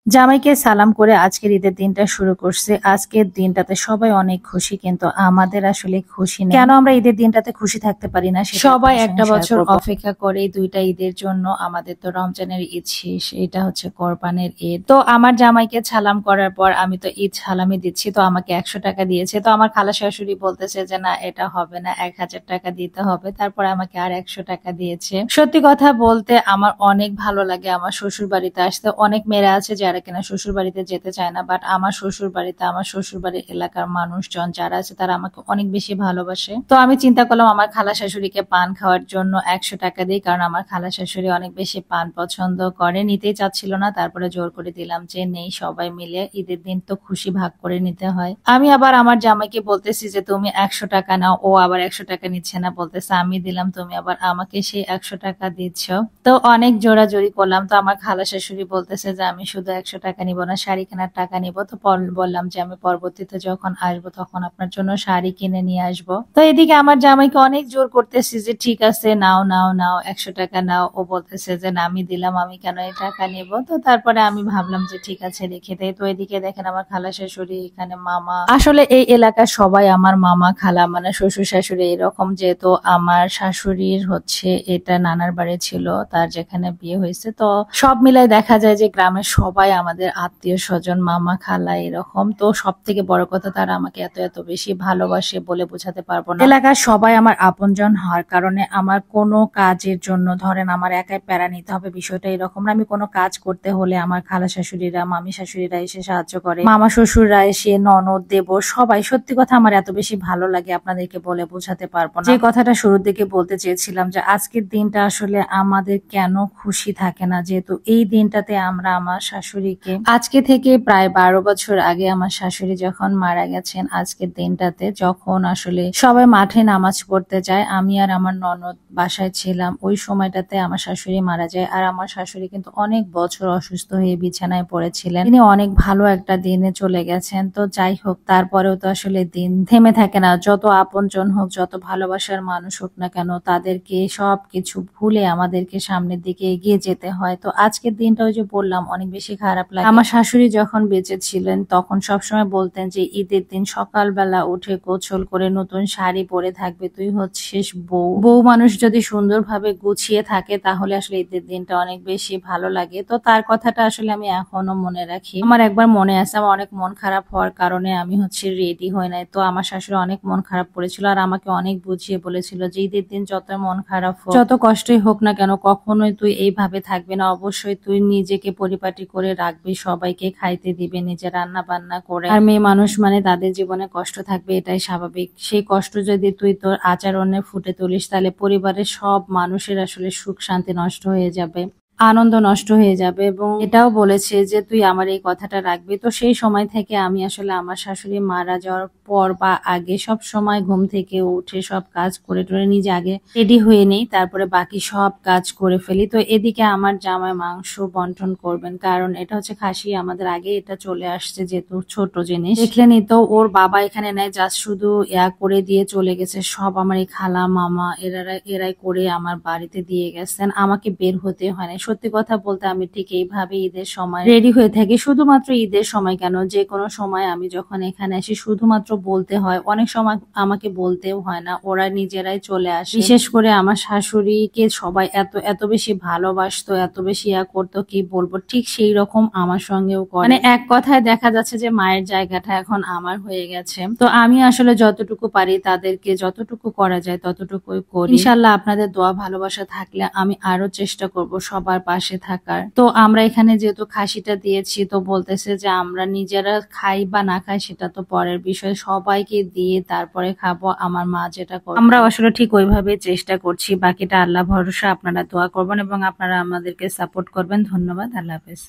জামাইকে সালাম করে আজকের ঈদের দিনটা শুরু করছে। আজকের দিনটাতে সবাই অনেক খুশি, কিন্তু আমাদের আসলে খুশি নেই। কেন আমরা ঈদের দিনটাতে খুশি থাকতে পারি না? সবাই একটা বছর অপেক্ষা করে দুইটা ঈদের জন্য। আমাদের তো রমজানের ঈদ শেষ, এটা হচ্ছে কোরবানের ঈদ। তো আমার জামাইকে সালাম করার পর আমি তো ঈদ সালামি দিচ্ছি, তো আমাকে 100 টাকা দিয়েছে। তো আমার খালা শাশুড়ি বলতেছে যে না, এটা হবে না, 1000 টাকা দিতে হবে। তারপরে আমাকে আর 100 টাকা দিয়েছে। সত্যি কথা বলতে আমার অনেক ভালো লাগে আমার শ্বশুর বাড়িতে আসতে। অনেক মেয়েরা আছে যারা কিনা শ্বশুর বাড়িতে যেতে চায় না, বাট আমার শ্বশুর বাড়িতে, আমার শ্বশুর বাড়ির এলাকার মানুষজন যারা আছে তারা আমাকে অনেক বেশি ভালোবাসে। তো আমি চিন্তা করলাম আমার খালা শাশুড়িকে পান খাওয়ার জন্য 100 টাকা দিই, কারণ আমার খালা শাশুড়ি অনেক বেশি পান পছন্দ করে। নিতেই চাচ্ছিল না, তারপরে জোর করে দিলাম যে নেই, সবাই মিলে ঈদের দিন তো খুশি ভাগ করে নিতে হয়। আমি আবার আমার জামাইকে বলতেছি যে তুমি 100 টাকা নাও, ও আবার 100 টাকা নিচ্ছে না, বলতেছে আমি দিলাম, তুমি আবার আমাকে সেই 100 টাকা দিচ্ছ। তো অনেক জোরাজোরি করলাম। তো আমার খালা শাশুড়ি বলতেছে যে আমি শুধু 100 টাকা নিব না, শাড়ি কেনার টাকা নিব। তো বললাম যে আমি পরবর্তীতে যখন আসবো তখন আপনার জন্য শাড়ি কিনে নিয়ে আসবো। তো এদিকে আমার জামাইকে অনেক জোর করতেছি যে ঠিক আছে, নাও নাও নাও, 100 টাকা নাও। ও বলতেছে যে না, আমি দিলাম, আমি কেন এই টাকা নিব। তো তারপরে আমি ভাবলাম যে ঠিক আছে, রেখে দেয়। তো এদিকে দেখেন আমার খালা শাশুড়ি, এখানে মামা, আসলে এই এলাকার সবাই আমার মামা খালা, মানে শ্বশুর শাশুড়ি এরকম। যেহেতু আমার শাশুড়ির হচ্ছে এটা নানার বাড়ি ছিল, তার যেখানে বিয়ে হয়েছে। তো সব মিলাই দেখা যায় যে গ্রামের সবাই আমাদের আত্মীয় স্বজন, মামা খালা এরকম। তো সব থেকে বড় কথা, তারা আমাকে এত এত বেশি ভালোবাসে বলে বোঝাতে পারবো না। এলাকার সবাই আমার আপনজন হওয়ার কারণে আমার কোনো কাজের জন্য, ধরেন আমার একাই প্যারা নিতে হবে বিষয়টা এরকম না। আমি কোনো কাজ করতে হলে আমার খালা শাশুড়িরা, মামি শাশুড়িরা এসে সাহায্য করে, মামা শ্বশুররা এসে, ননদ দেবর সবাই। সত্যি কথা আমার এত বেশি ভালো লাগে, আপনাদেরকে বলে বোঝাতে পারবো না। যে কথাটা শুরুর দিকে বলতে চেয়েছিলাম যে আজকের দিনটা আসলে আমাদের কেন খুশি থাকে না, যেহেতু এই দিনটাতে আমরা আমার শাশুড়িকে, আজকে থেকে প্রায় 12 বছর আগে আমার শাশুড়ি যখন মারা গেছেন, আজকের দিনটাতে যখন আসলে সবাই মাঠে নামাজ পড়তে যায়, আমি আর আমার ননদ বাসায় ছিলাম। ওই সময়টাতে আমার শাশুড়ি মারা যায়। আর আমার শাশুড়ি কিন্তু অনেক বছর অসুস্থ হয়ে বিছানায় পড়েছিলেন। তিনি অনেক ভালো একটা দিনে চলে গেছেন। তো যাই হোক, তারপরেও তো আসলে দিন থেমে থাকে না। যত আপনজন হোক, যত ভালোবাসার মানুষ হোক না কেন, তাদেরকে সবকিছু ভুলে আমাদেরকে সামনের দিকে এগিয়ে যেতে হয়। তো আজকের দিনটা ওই যে বললাম অনেক বেশি খারাপ লাগে। আমার শাশুড়ি যখন বেঁচে ছিলেন তখন সবসময় বলতেন যে ঈদের দিন সকালবেলা উঠে গোসল করে নতুন শাড়ি পরে থাকবে, তুই হচ্ছিস বউ। বউ মানুষ যদি সুন্দরভাবে গুছিয়ে থাকে তাহলে আসলে ঈদের দিনটা অনেক বেশি ভালো লাগে। তো তার কথাটা আসলে আমি এখনো মনে রাখি। আমার একবার মনে আছে, আমার অনেক মন খারাপ হওয়ার কারণে আমি হচ্ছে রেডি হই নাই। তো আমার শাশুড়ি অনেক মন খারাপ করেছিল আর আমাকে অনেক বুঝিয়ে বলেছিল যে ঈদের দিন যত মন খারাপ হোক, যত কষ্টই হোক না কেন, কখনোই তুই এইভাবে থাকবি না। অবশ্যই তুই নিজেকে পরিপাটি করে রাখবি, সবাইকে খাইতে দিবে, নিজে রান্না বান্না করে। আর মেয়ে মানুষ মানে তাদের জীবনে কষ্ট থাকবে, এটাই স্বাভাবিক। সেই কষ্ট যদি তুই তোর আচরণে ফুটে তুলিস, তাহলে পরিবারের সব মানুষের আসলে সুখ শান্তি নষ্ট হয়ে যাবে, আনন্দ নষ্ট হয়ে যাবে। এবং এটাও বলেছে যে তুই আমার এই কথাটা রাখবি। তো সেই সময় থেকে আমি আসলে আমার শাশুড়ি মারা যাওয়ার পর বা আগে সব সময় ঘুম থেকে উঠে সব কাজ করে টরে নিজে আগে রেডি হয়ে নেই, তারপরে বাকি সব কাজ করে ফেলি। তো এদিকে আমার জামাই মাংস বন্টন করবেন, কারণ এটা হচ্ছে খাসি, আমাদের আগে এটা চলে আসছে, যেহেতু ছোট জিনিস দেখলেনি। তো ওর বাবা এখানে নেয়, জাস্ট শুধু করে দিয়ে চলে গেছে। সব আমার এই খালা মামা এরাই করে আমার বাড়িতে দিয়ে গেছেন, আমাকে বের হতে হয় না। সত্যি কথা বলতে আমি ঠিক এইভাবে ঈদের সময় রেডি হয়ে থাকি। শুধুমাত্র ঈদের সময় কেন, যে কোনো সময় আমি যখন এখানে আসি শুধুমাত্র বলতে হয়, অনেক সময় আমাকে বলতেও হয় না, ওরা নিজেরাই চলে আসে। বিশেষ করে আমার শাশুড়িকে সবাই এত এত বেশি ভালোবাসতো, এত বেশি করতো, কি বলবো, ঠিক সেই রকম আমার সঙ্গেও করে। মানে এক কথায় দেখা যাচ্ছে যে মায়ের জায়গাটা এখন আমার হয়ে গেছে। তো আমি আসলে যতটুকু পারি তাদেরকে যতটুকু করা যায় ততটুকুই করি। ইনশাল্লাহ আপনাদের দোয়া ভালোবাসা থাকলে আমি আরো চেষ্টা করব সবার পাশে থাকার। তো আমরা এখানে যেহেতু খাসিটা দিয়েছি, তো বলতেছে যে আমরা নিজেরা খাই বা না খাই সেটা তো পরের বিষয়, সবাইকে দিয়ে তারপরে খাবো। আমার মা যেটা করে আমরা আসলে ঠিক ওইভাবে চেষ্টা করছি। বাকিটা আল্লাহ ভরসা। আপনারা দোয়া করবেন এবং আপনারা আমাদেরকে সাপোর্ট করবেন। ধন্যবাদ। আল্লাহ হাফেজ।